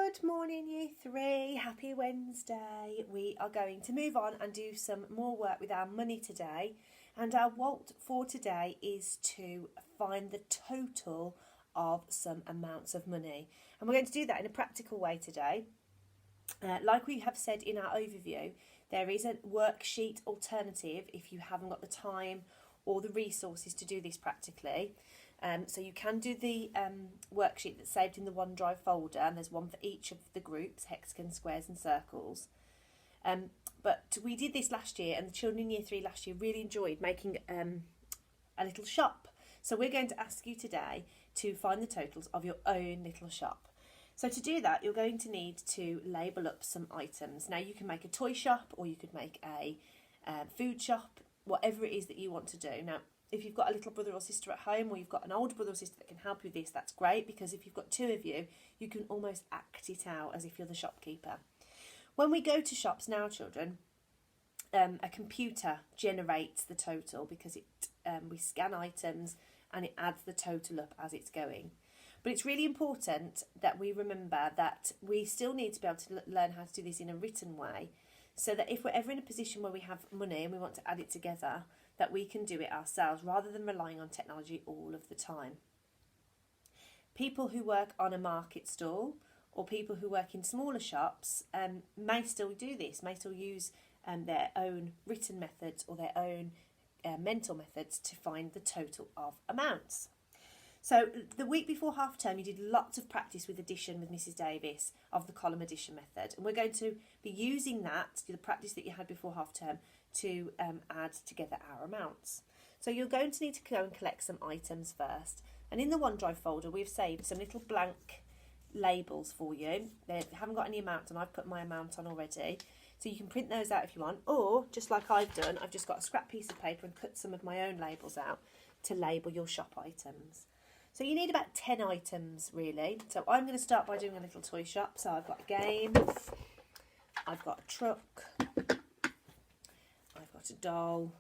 Good morning, Year 3. Happy Wednesday. We are going to move on and do some more work with our money today. And our WALT for today is to find the total of some amounts of money. And we're going to do that in a practical way today. Like we have said in our overview, there is a worksheet alternative if you haven't got the time or the resources to do this practically. So you can do the worksheet that's saved in the OneDrive folder, and there's one for each of the groups, hexagons, squares and circles. But we did this last year, and the children in Year 3 last year really enjoyed making a little shop. So we're going to ask you today to find the totals of your own little shop. So to do that, you're going to need to label up some items. Now you can make a toy shop, or you could make a food shop, whatever it is that you want to do. Now, if you've got a little brother or sister at home, or you've got an older brother or sister that can help you with this, that's great, because if you've got two of you, you can almost act it out as if you're the shopkeeper. When we go to shops now, children, a computer generates the total because we scan items and it adds the total up as it's going. But it's really important that we remember that we still need to be able to learn how to do this in a written way, so that if we're ever in a position where we have money and we want to add it together, that we can do it ourselves rather than relying on technology all of the time. People who work on a market stall or people who work in smaller shops may still do this, may still use their own written methods or their own mental methods to find the total of amounts. So the week before half term, you did lots of practice with addition with Mrs Davis of the column addition method. And we're going to be using that, the practice that you had before half term, to add together our amounts. So you're going to need to go and collect some items first. And in the OneDrive folder, we've saved some little blank labels for you. They haven't got any amounts, and I've put my amount on already. So you can print those out if you want. Or, just like I've done, I've just got a scrap piece of paper and cut some of my own labels out to label your shop items. So you need about 10 items, really. So I'm going to start by doing a little toy shop. So I've got a game, I've got a truck, I've got a doll,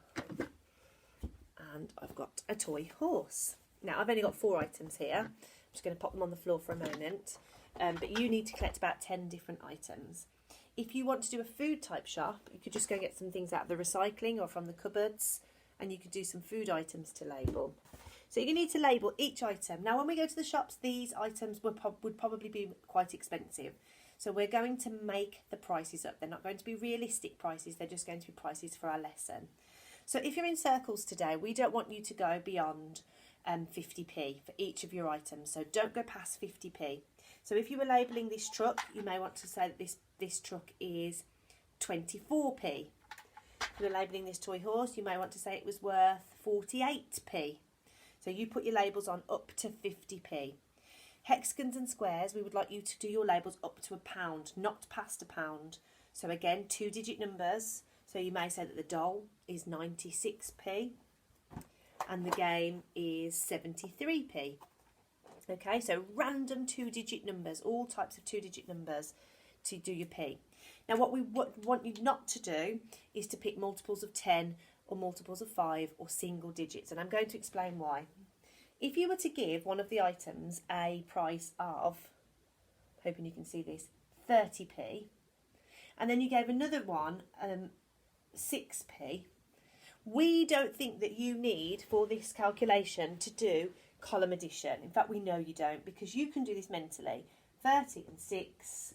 and I've got a toy horse. Now, I've only got 4 items here. I'm just going to pop them on the floor for a moment. But you need to collect about 10 different items. If you want to do a food type shop, you could just go get some things out of the recycling or from the cupboards, and you could do some food items to label. So you need to label each item. Now, when we go to the shops, these items would probably be quite expensive. So we're going to make the prices up. They're not going to be realistic prices. They're just going to be prices for our lesson. So if you're in circles today, we don't want you to go beyond 50p for each of your items. So don't go past 50p. So if you were labelling this truck, you may want to say that this truck is 24p. If you're labelling this toy horse, you may want to say it was worth 48p. So you put your labels on up to 50p. Hexagons and squares, we would like you to do your labels up to £1, not past £1. So again, 2-digit numbers. So you may say that the doll is 96p and the game is 73p. Okay, so random 2-digit numbers, all types of 2-digit numbers to do your P. Now what we want you not to do is to pick multiples of 10 or multiples of 5 or single digits, and I'm going to explain why. If you were to give one of the items a price of, hoping you can see this, 30p, and then you gave another one 6p, we don't think that you need, for this calculation, to do column addition. In fact, we know you don't, because you can do this mentally. 30 and 6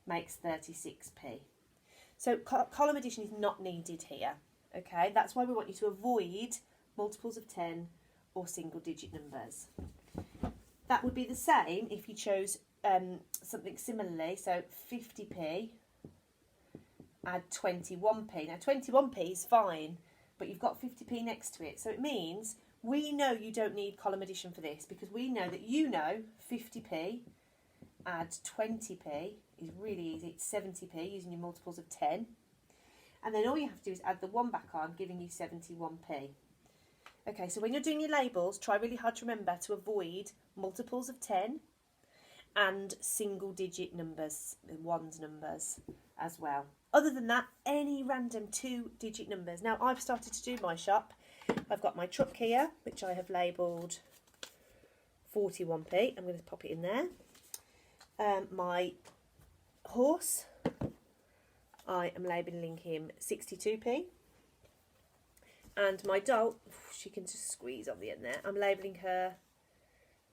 makes 36p. So column addition is not needed here. Okay, that's why we want you to avoid multiples of 10 or single digit numbers. That would be the same if you chose something similarly. So 50p, add 21p. Now 21p is fine, but you've got 50p next to it. So it means we know you don't need column addition for this, because we know that 50p, add 20p is really easy. It's 70p using your multiples of 10. And then all you have to do is add the 1 back on, giving you 71p. Okay, so when you're doing your labels, try really hard to remember to avoid multiples of 10 and single digit numbers, ones numbers as well. Other than that, any random 2-digit numbers. Now, I've started to do my shop. I've got my truck here, which I have labelled 41p. I'm going to pop it in there. My horse, I am labelling him 62p. And my doll, she can just squeeze on the end there, I'm labelling her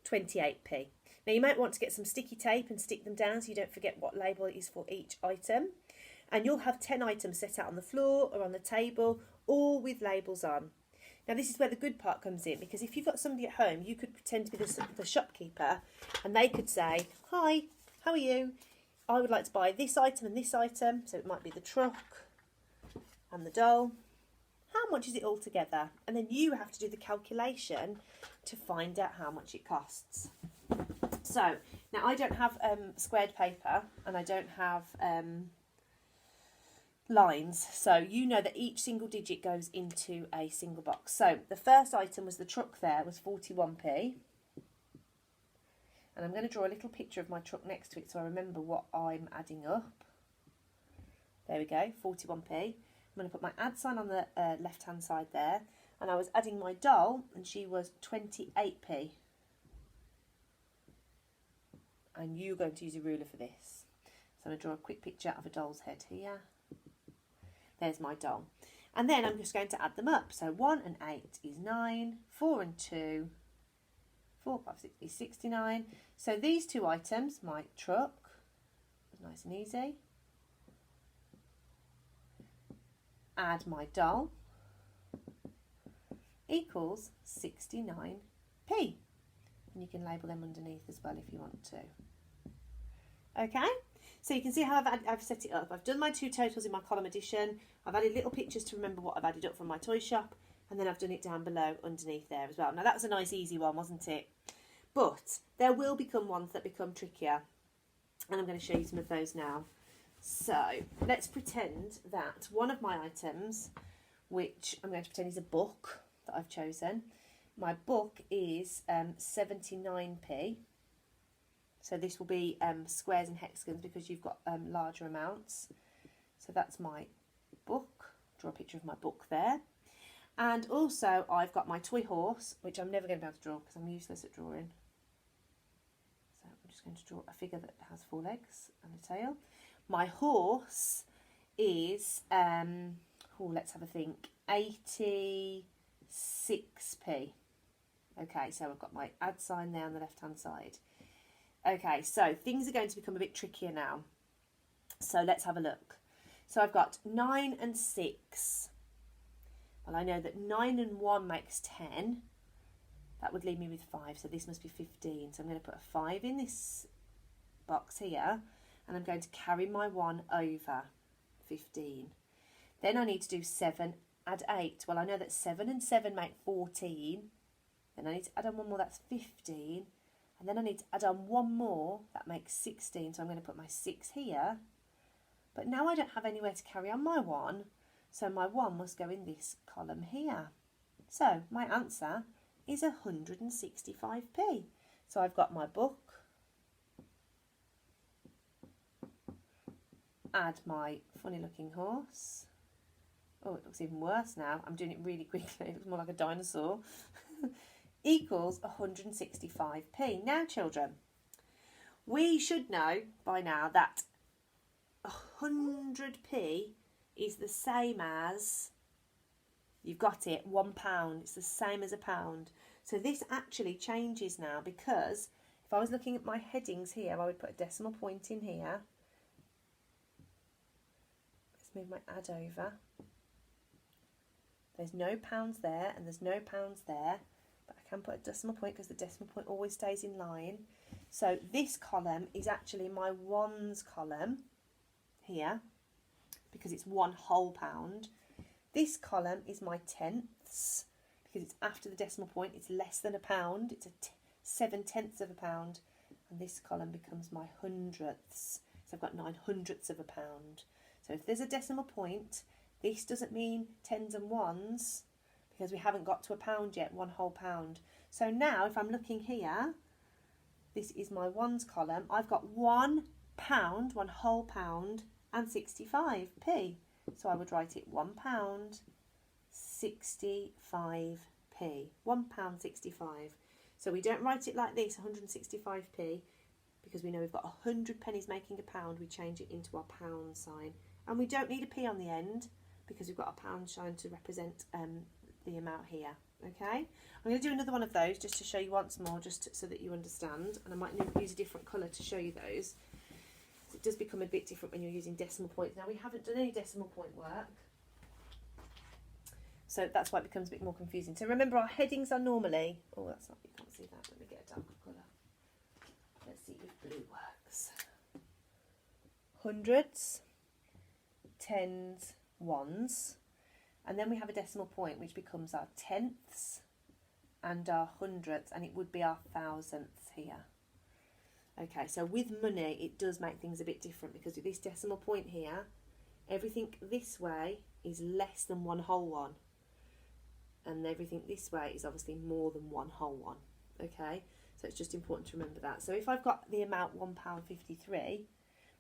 28p. Now you might want to get some sticky tape and stick them down so you don't forget what label it is for each item. And you'll have 10 items set out on the floor or on the table, all with labels on. Now this is where the good part comes in, because if you've got somebody at home, you could pretend to be the shopkeeper and they could say, hi, how are you? I would like to buy this item and this item. So it might be the truck and the doll. How much is it all together? And then you have to do the calculation to find out how much it costs. So now I don't have squared paper and I don't have lines, so you know that each single digit goes into a single box. So the first item was the truck, there was 41p, and I'm going to draw a little picture of my truck next to it so I remember what I'm adding up. There we go, 41p. I'm going to put my add sign on the left hand side there, and I was adding my doll and she was 28p, and you're going to use a ruler for this. So I'm going to draw a quick picture of a doll's head here. There's my doll. And then I'm just going to add them up. So 1 and 8 is 9, 4 and 2, 4, 5, 6 is 69. So these two items, my truck, nice and easy. Add my doll equals 69p. And you can label them underneath as well if you want to. Okay? So you can see how I've set it up. I've done my two totals in my column addition. I've added little pictures to remember what I've added up from my toy shop. And then I've done it down below underneath there as well. Now that was a nice easy one, wasn't it? But there will become ones that become trickier. And I'm going to show you some of those now. So let's pretend that one of my items, which I'm going to pretend is a book that I've chosen. My book is 79p. So this will be squares and hexagons because you've got larger amounts. So that's my book. Draw a picture of my book there. And also I've got my toy horse, which I'm never going to be able to draw because I'm useless at drawing. So I'm just going to draw a figure that has 4 legs and a tail. My horse is, let's have a think, 86p. Okay, so I've got my add sign there on the left hand side. Okay, so things are going to become a bit trickier now. So let's have a look. So I've got 9 and 6. Well, I know that 9 and 1 makes 10. That would leave me with 5, so this must be 15. So I'm going to put a 5 in this box here, and I'm going to carry my 1 over 15. Then I need to do 7, add 8. Well, I know that 7 and 7 make 14. Then I need to add on one more, that's 15. And then I need to add on one more, that makes 16. So I'm going to put my 6 here. But now I don't have anywhere to carry on my 1. So my 1 must go in this column here. So my answer is 165p. So I've got my book. Add my funny looking horse. Oh, it looks even worse now. I'm doing it really quickly. It looks more like a dinosaur. Equals 165p. Now, children, we should know by now that 100p is the same as, you've got it, £1. It's the same as a pound. So this actually changes now, because if I was looking at my headings here, I would put a decimal point in here. Let's move my add over. There's no pounds there and there's no pounds there. But I can put a decimal point because the decimal point always stays in line. So this column is actually my ones column here, because it's 1 whole pound. This column is my tenths, because it's after the decimal point, it's less than a pound, it's 7/10 of a pound. And this column becomes my hundredths. So I've got 9/100ths of a pound. So if there's a decimal point, this doesn't mean tens and ones, because we haven't got to a pound yet, 1 whole pound. So now if I'm looking here, this is my ones column. I've got £1, 1 whole pound, and 65p. So I would write it £1, 65p. £1.65. So we don't write it like this, 165p, because we know we've got 100 pennies making a pound, we change it into our pound sign. And we don't need a P on the end because we've got a pound sign to represent the amount here. Okay, I'm going to do another one of those just to show you once more, just so that you understand. And I might use a different colour to show you those. It does become a bit different when you're using decimal points. Now, we haven't done any decimal point work, so that's why it becomes a bit more confusing. So remember, our headings are normally... Oh, that's not... You can't see that. Let me get a darker colour. Let's see if blue works. Hundreds, tens, ones. And then we have a decimal point, which becomes our tenths and our hundredths, and it would be our thousandths here. Okay, so with money, it does make things a bit different, because with this decimal point here, everything this way is less than one whole one. And everything this way is obviously more than one whole one. Okay, so it's just important to remember that. So if I've got the amount £1.53,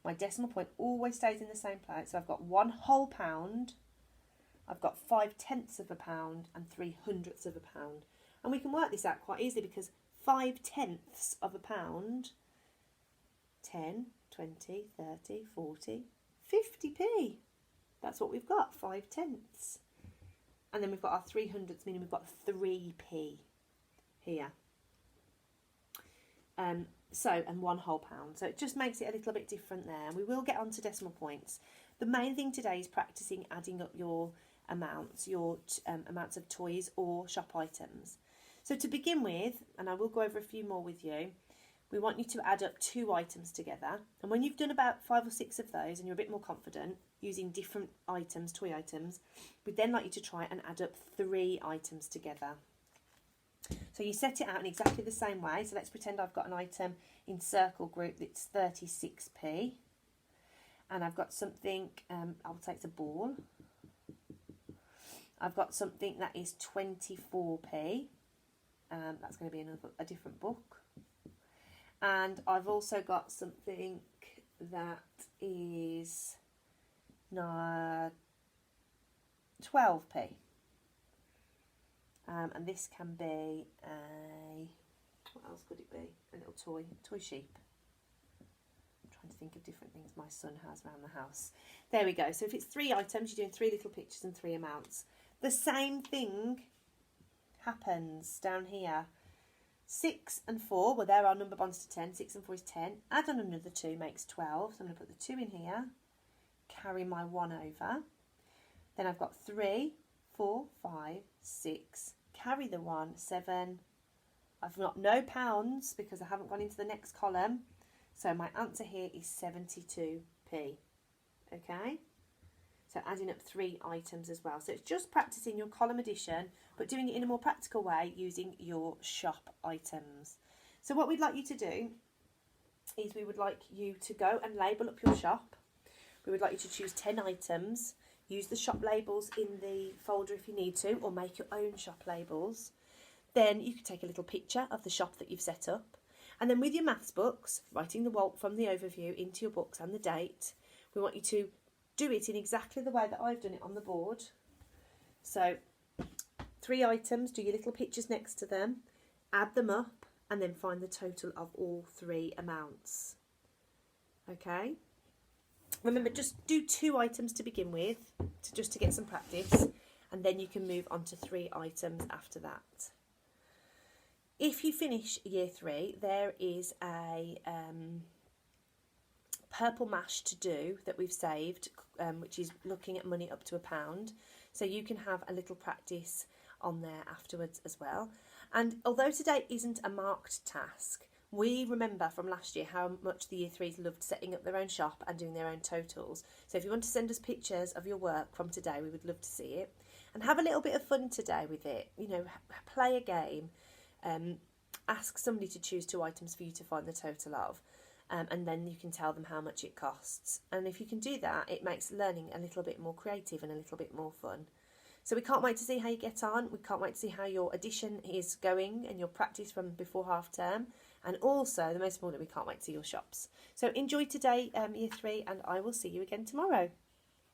my decimal point always stays in the same place. So I've got 1 whole pound, I've got 5/10 of a pound, and 3/100 of a pound. And we can work this out quite easily, because 5/10 of a pound, 10, 20, 30, 40, 50p. That's what we've got, 5/10. And then we've got our 3/100, meaning we've got 3p here. And 1 whole pound. So it just makes it a little bit different there. And we will get on to decimal points. The main thing today is practicing adding up your amounts, amounts of toys or shop items. So to begin with, and I will go over a few more with you, we want you to add up 2 items together. And when you've done about 5 or 6 of those and you're a bit more confident using different items, toy items, we'd then like you to try and add up 3 items together. So you set it out in exactly the same way. So let's pretend I've got an item in circle group that's 36p. And I've got something, I'll take the ball. I've got something that is 24p. That's going to be a different book. And I've also got something that is 12p. And this can be what else could it be? A little toy sheep. I'm trying to think of different things my son has around the house. There we go. So if it's 3 items, you're doing 3 little pictures and 3 amounts. The same thing happens down here. 6 and 4, well, there are number bonds to 10. 6 and 4 is 10. Add on another 2 makes 12. So I'm going to put the 2 in here. Carry my 1 over. Then I've got 3, 4, 5, 6. Carry the 1, 7. I've got no pounds because I haven't gone into the next column. So my answer here is 72p. Okay? So adding up 3 items as well. So it's just practicing your column addition, but doing it in a more practical way using your shop items. So what we'd like you to do is we would like you to go and label up your shop. We would like you to choose 10 items. Use the shop labels in the folder if you need to, or make your own shop labels. Then you can take a little picture of the shop that you've set up. And then with your maths books, writing the WALT from the overview into your books and the date, we want you to do it in exactly the way that I've done it on the board. So 3 items, do your little pictures next to them, add them up, and then find the total of all 3 amounts. Okay? Remember, just do 2 items to begin with, just to get some practice, and then you can move on to 3 items after that. If you finish year 3, there is a purple mash to do that we've saved, which is looking at money up to £1. So you can have a little practice on there afterwards as well. And although today isn't a marked task, we remember from last year how much the year 3s loved setting up their own shop and doing their own totals. So if you want to send us pictures of your work from today, we would love to see it. And have a little bit of fun today with it. You know, play a game. Ask somebody to choose 2 items for you to find the total of. And then you can tell them how much it costs. And if you can do that, it makes learning a little bit more creative and a little bit more fun. So we can't wait to see how you get on. We can't wait to see how your addition is going and your practice from before half term. And also, the most important, we can't wait to see your shops. So enjoy today, year 3, and I will see you again tomorrow.